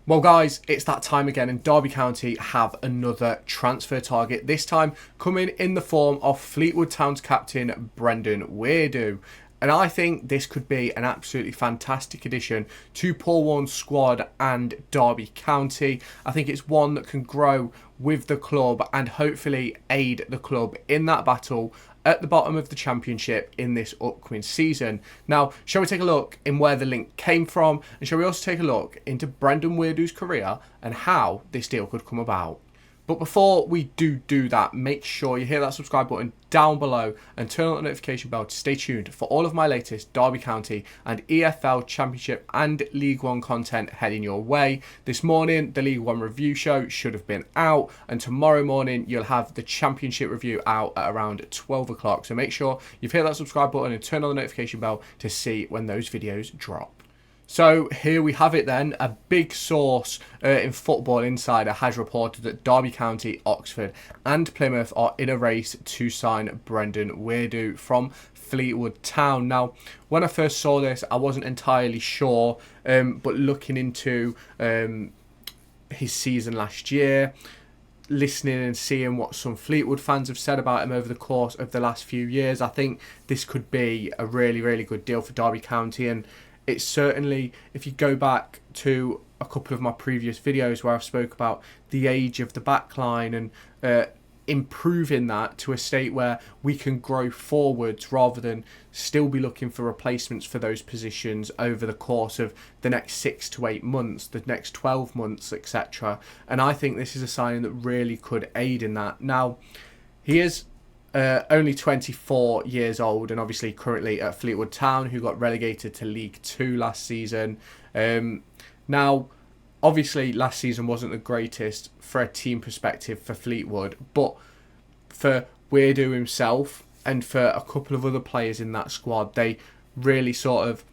Well guys, it's that time again and Derby County have another transfer target, this time coming in the form of Fleetwood Town's captain Brendan Wiredu. And I think this could be an absolutely fantastic addition to Paul Warne's squad and Derby County. I think it's one that can grow with the club and hopefully aid the club in that battle at the bottom of the championship in this upcoming season. Now, shall we take a look in where the link came from, and shall we also take a look into Brendan Wiredu's career and how this deal could come about? But before we do that, make sure you hit that subscribe button down below and turn on the notification bell to stay tuned for all of my latest Derby County and EFL Championship and League One content heading your way. This morning, the League One review show should have been out, and tomorrow morning, you'll have the Championship review out at around 12 o'clock. So make sure you've hit that subscribe button and turn on the notification bell to see when those videos drop. So here we have it then. A big source in Football Insider has reported that Derby County, Oxford and Plymouth are in a race to sign Brendan Wiredu from Fleetwood Town. Now, when I first saw this, I wasn't entirely sure, but looking into his season last year, listening and seeing what some Fleetwood fans have said about him over the course of the last few years, I think this could be a really, really good deal for Derby County. And it's certainly, if you go back to a couple of my previous videos where I've spoke about the age of the backline and improving that to a state where we can grow forwards rather than still be looking for replacements for those positions over the course of the next 6 to 8 months, the next 12 months, etc. And I think this is a signing that really could aid in that. Now, he is only 24 years old and obviously currently at Fleetwood Town, who got relegated to League 2 last season. Now, obviously last season wasn't the greatest for a team perspective for Fleetwood, but for Wiredu himself and for a couple of other players in that squad, they really sort of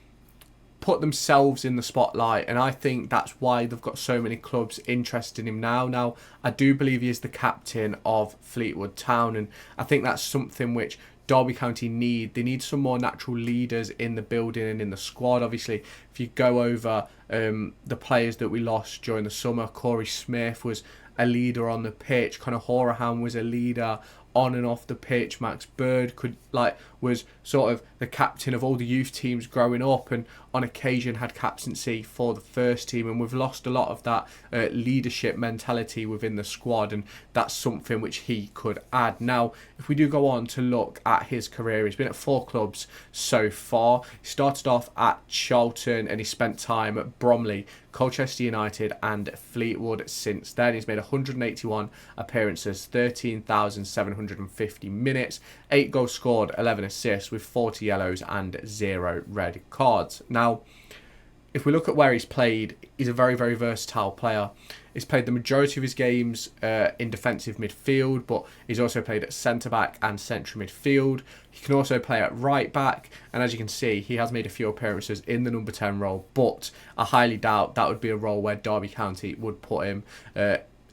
put themselves in the spotlight, and I think that's why they've got so many clubs interested in him now. Now, I do believe he is the captain of Fleetwood Town, and I think that's something which Derby County need. They need some more natural leaders in the building and in the squad. Obviously, if you go over the players that we lost during the summer, Corey Smith was a leader on the pitch, Conor Horahan was a leader on and off the pitch, Max Bird was sort of the captain of all the youth teams growing up and on occasion had captaincy for the first team, and we've lost a lot of that leadership mentality within the squad, and that's something which he could add. Now, if we do go on to look at his career, he's been at 4 clubs so far. He started off at Charlton and he spent time at Bromley, Colchester United and Fleetwood since then. He's made 181 appearances, 13,750 minutes, 8 goals scored, 11 assists with 40 yellows and 0 red cards. Now, if we look at where he's played, he's a very, very versatile player. He's played the majority of his games in defensive midfield, but he's also played at centre-back and central midfield. He can also play at right-back, and as you can see, he has made a few appearances in the number 10 role, but I highly doubt that would be a role where Derby County would put him.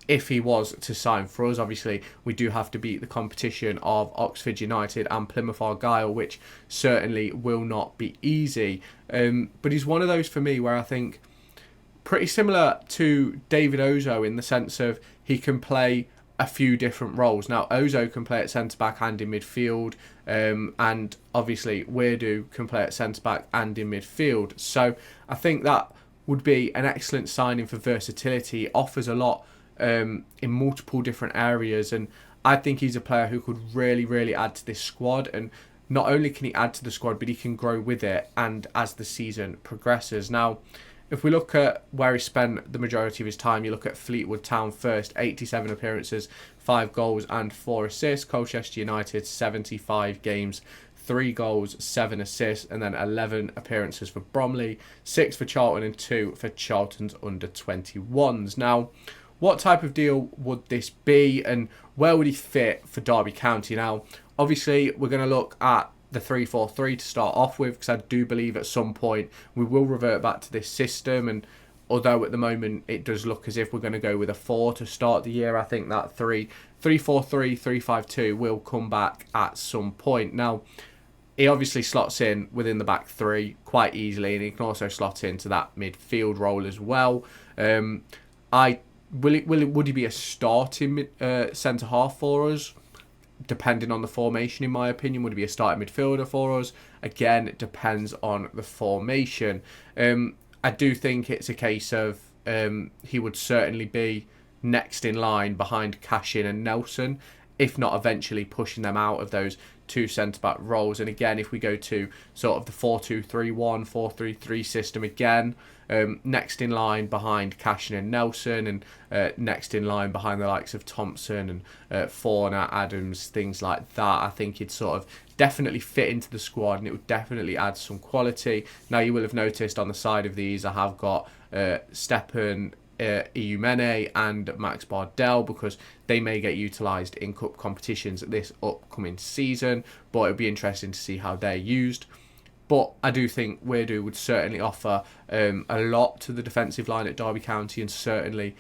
If he was to sign for us, obviously, we do have to beat the competition of Oxford United and Plymouth Argyle, which certainly will not be easy. But he's one of those for me where I think pretty similar to David Ozo in the sense of he can play a few different roles. Now, Ozo can play at centre-back and in midfield, and obviously Wiredu can play at centre-back and in midfield. So I think that would be an excellent signing for versatility. He offers a lot in multiple different areas, and I think he's a player who could really, really add to this squad. And not only can he add to the squad, but he can grow with it and as the season progresses. Now, if we look at where he spent the majority of his time, you look at Fleetwood Town first, 87 appearances, 5 goals and 4 assists. Colchester United, 75 games, 3 goals, 7 assists, and then 11 appearances for Bromley, 6 for Charlton and 2 for Charlton's under-21s. Now, what type of deal would this be and where would he fit for Derby County? Now, obviously, we're going to look at the 3-4-3 to start off with, because I do believe at some point we will revert back to this system. And although at the moment it does look as if we're going to go with a 4 to start the year, I think that 3-4-3, 3-5-2 will come back at some point. Now, he obviously slots in within the back 3 quite easily, and he can also slot into that midfield role as well. Would he be a starting centre half for us? Depending on the formation, in my opinion. Would he be a starting midfielder for us? Again, it depends on the formation. I do think it's a case of he would certainly be next in line behind Cashin and Nelson, if not eventually pushing them out of those two centre-back roles. And again, if we go to sort of the 4-2-3-1, 4-3-3 system again, next in line behind Cashin and Nelson, and next in line behind the likes of Thompson and Forner, Adams, things like that. I think he'd sort of definitely fit into the squad, and it would definitely add some quality. Now, you will have noticed on the side of these, I have got Stepan Iumene and Max Bardell, because they may get utilised in cup competitions this upcoming season, but it'll be interesting to see how they're used. But I do think Wiredu would certainly offer a lot to the defensive line at Derby County, and certainly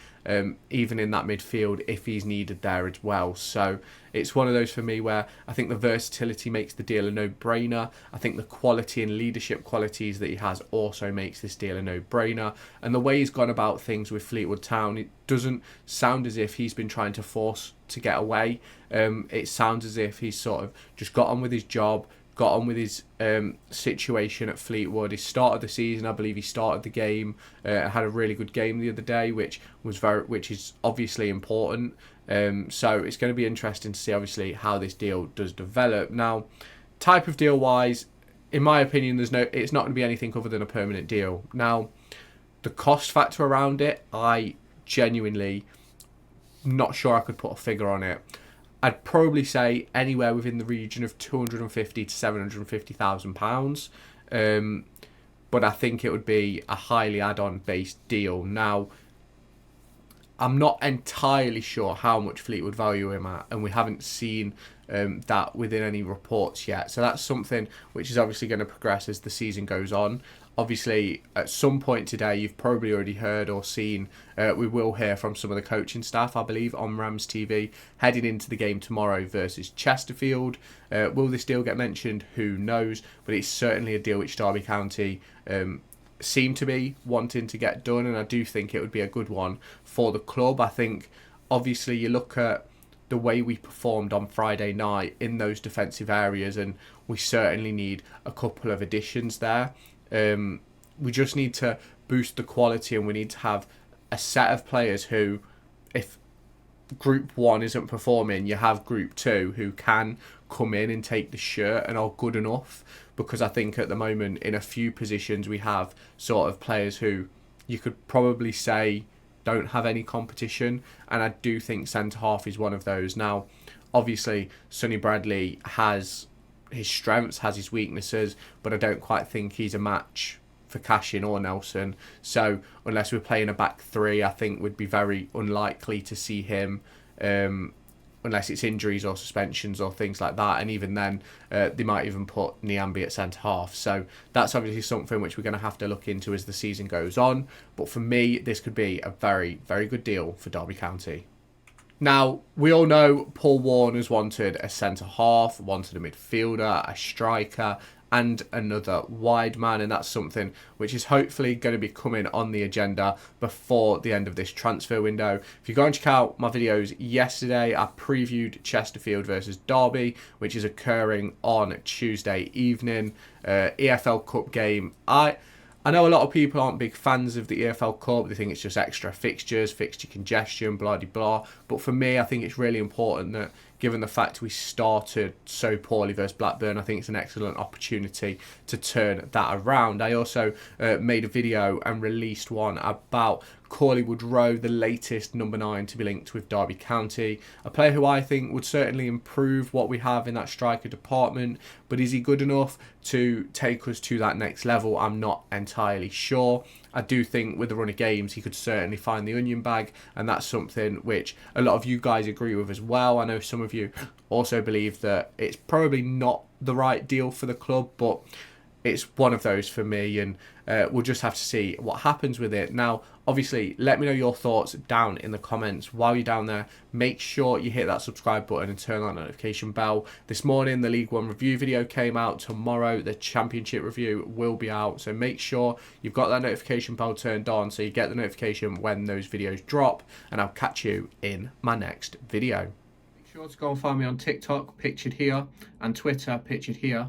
even in that midfield if he's needed there as well. So it's one of those for me where I think the versatility makes the deal a no-brainer. I think the quality and leadership qualities that he has also makes this deal a no-brainer. And the way he's gone about things with Fleetwood Town, it doesn't sound as if he's been trying to force to get away. It sounds as if he's sort of just got on with his job, got on with his situation at Fleetwood. He started the season, I believe he started the game, had a really good game the other day, which is obviously important. So it's going to be interesting to see obviously how this deal does develop. Now, type of deal wise, in my opinion, it's not going to be anything other than a permanent deal. Now, the cost factor around it, I genuinely not sure I could put a figure on it. I'd probably say anywhere within the region of £250,000 to £750,000. But I think it would be a highly add-on based deal. Now, I'm not entirely sure how much Fleetwood value him at, and we haven't seen that within any reports yet. So that's something which is obviously going to progress as the season goes on. Obviously, at some point today, you've probably already heard or seen, we will hear from some of the coaching staff, I believe, on Rams TV, heading into the game tomorrow versus Chesterfield. Will this deal get mentioned? Who knows? But it's certainly a deal which Derby County seem to be wanting to get done, and I do think it would be a good one for the club. I think, obviously, you look at the way we performed on Friday night in those defensive areas, and we certainly need a couple of additions there. We just need to boost the quality, and we need to have a set of players who, if Group 1 isn't performing, you have Group 2 who can come in and take the shirt and are good enough. Because I think at the moment, in a few positions, we have sort of players who you could probably say don't have any competition, and I do think centre-half is one of those. Now, obviously, Sonny Bradley has his strengths, has his weaknesses, but I don't quite think he's a match for Cashin or Nelson. So unless we're playing a back three, I think we'd be very unlikely to see him, unless it's injuries or suspensions or things like that. And even then, they might even put Niambi at centre half. So that's obviously something which we're going to have to look into as the season goes on. But for me, this could be a very, very good deal for Derby County. Now, we all know Paul Warne has wanted a centre-half, wanted a midfielder, a striker, and another wide man, and that's something which is hopefully going to be coming on the agenda before the end of this transfer window. If you go and check out my videos yesterday, I previewed Chesterfield versus Derby, which is occurring on Tuesday evening. EFL Cup game. I know a lot of people aren't big fans of the EFL Cup. They think it's just extra fixtures, fixture congestion, blah, blah, blah. But for me, I think it's really important that, given the fact we started so poorly versus Blackburn, I think it's an excellent opportunity to turn that around. I also made a video and released one about Corleywood Rowe, the latest number 9 to be linked with Derby County. A player who I think would certainly improve what we have in that striker department. But is he good enough to take us to that next level? I'm not entirely sure. I do think with the run of games, he could certainly find the onion bag, and that's something which a lot of you guys agree with as well. I know some of you also believe that it's probably not the right deal for the club, but it's one of those for me, and we'll just have to see what happens with it. Now, obviously, let me know your thoughts down in the comments. While you're down there, make sure you hit that subscribe button and turn on that notification bell. This morning, the League One review video came out. Tomorrow, the Championship review will be out. So make sure you've got that notification bell turned on so you get the notification when those videos drop. And I'll catch you in my next video. Make sure to go and find me on TikTok, pictured here, and Twitter, pictured here.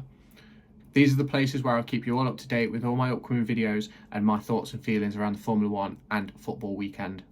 These are the places where I'll keep you all up to date with all my upcoming videos and my thoughts and feelings around the Formula 1 and football weekend.